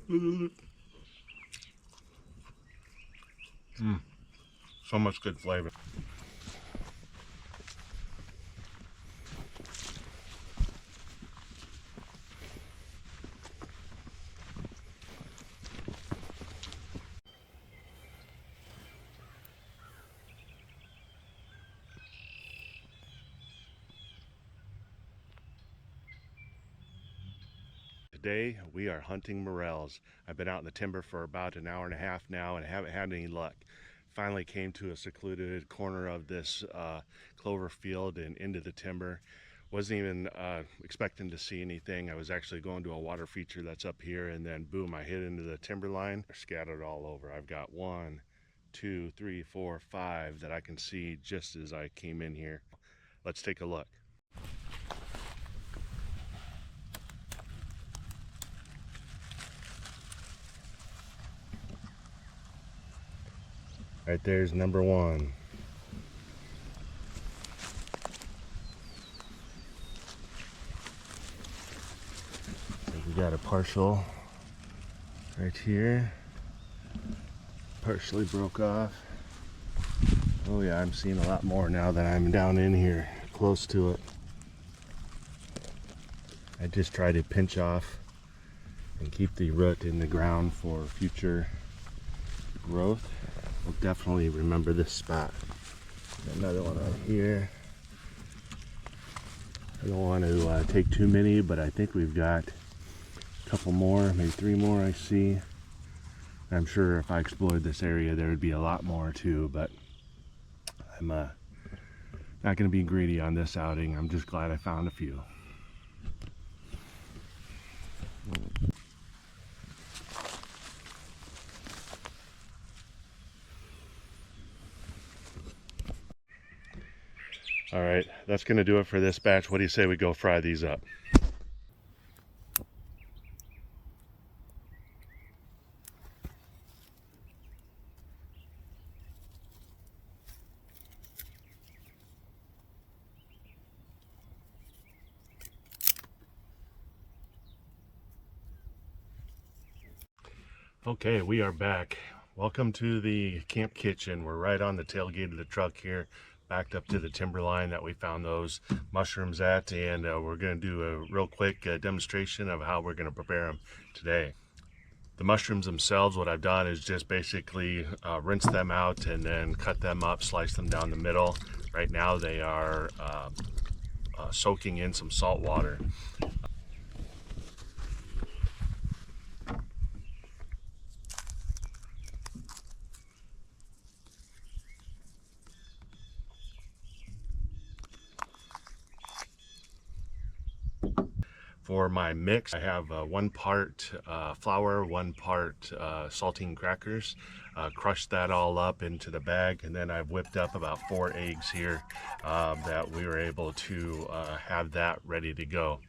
So much good flavor. Today we are hunting morels. I've been out in the timber for about an hour and a half now and haven't had any luck. Finally came to a secluded corner of this clover field and into the timber. Wasn't even expecting to see anything. I was actually going to a water feature that's up here, and then boom, I hit into the timber line. They're scattered all over. I've got 1, 2, 3, 4, 5 that I can see just as I came in here. Let's take a look. Right there's number 1. We got a partial right here. Partially broke off. Oh yeah, I'm seeing a lot more now that I'm down in here, close to it. I just try to pinch off and keep the root in the ground for future growth. I'll definitely remember this spot. Another one right here. I don't want to take too many, but I think we've got a couple more, maybe 3 more I see. I'm sure if I explored this area there would be a lot more too, but I'm not going to be greedy on this outing. I'm just glad I found a few. All right, that's going to do it for this batch. What do you say we go fry these up? Okay, we are back. Welcome to the camp kitchen. We're right on the tailgate of the truck here, backed up to the timber line that we found those mushrooms at, and we're going to do a real quick demonstration of how we're going to prepare them today. The mushrooms themselves, what I've done is just basically rinse them out and then cut them up, slice them down the middle. Right now they are soaking in some salt water. For my mix, I have 1 part flour, 1 part saltine crackers. Crushed that all up into the bag, and then I've whipped up about 4 eggs here that we were able to have that ready to go.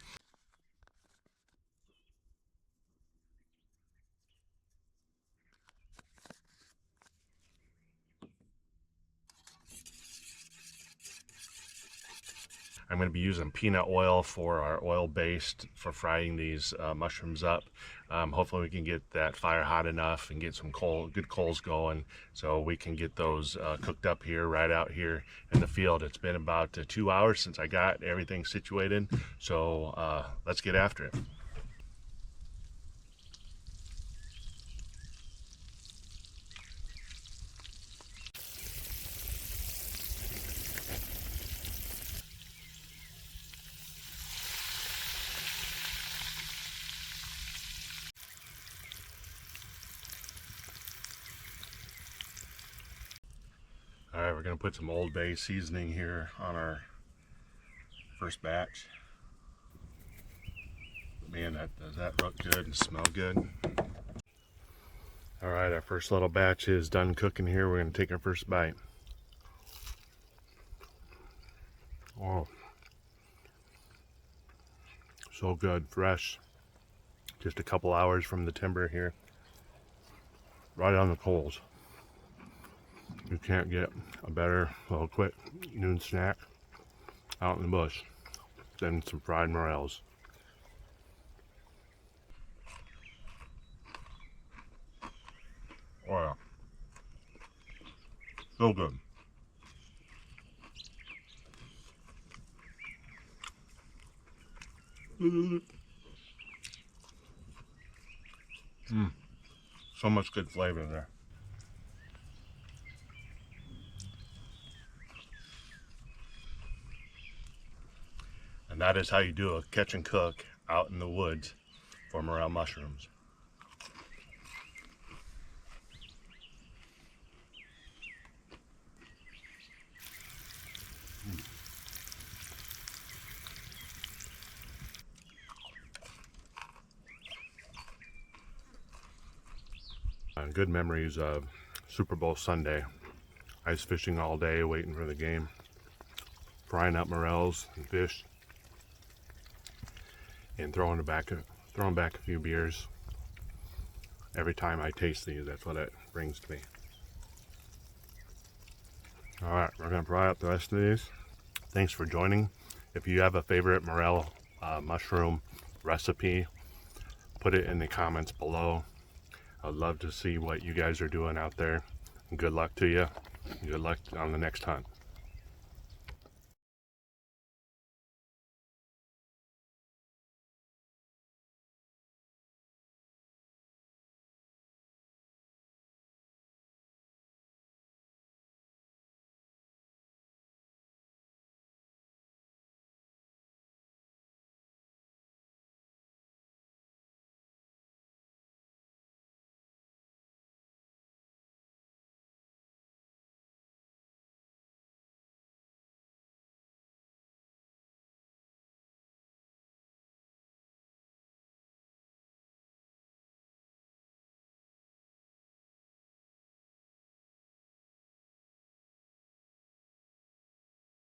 I'm going to be using peanut oil for our oil-based for frying these mushrooms up. Hopefully we can get that fire hot enough and get some good coals going so we can get those cooked up here, right out here in the field. It's been about 2 hours since I got everything situated, so let's get after it. All right, we're gonna put some Old Bay seasoning here on our first batch. Man, does that look good and smell good? All right, our first little batch is done cooking here. We're gonna take our first bite. Oh, so good, fresh. Just a couple hours from the timber here. Right on the coals. You can't get a better little quick noon snack out in the bush than some fried morels. So good. So much good flavor there. And that is how you do a catch and cook out in the woods for morel mushrooms. Good memories of Super Bowl Sunday. Ice fishing all day, waiting for the game, frying up morels and fish, and throwing back a few beers. Every time I taste these, that's what it brings to me. All right, we're gonna fry up the rest of these. Thanks for joining. If you have a favorite morel mushroom recipe, put it in the comments below. I'd love to see what you guys are doing out there. Good luck to you. Good luck on the next hunt.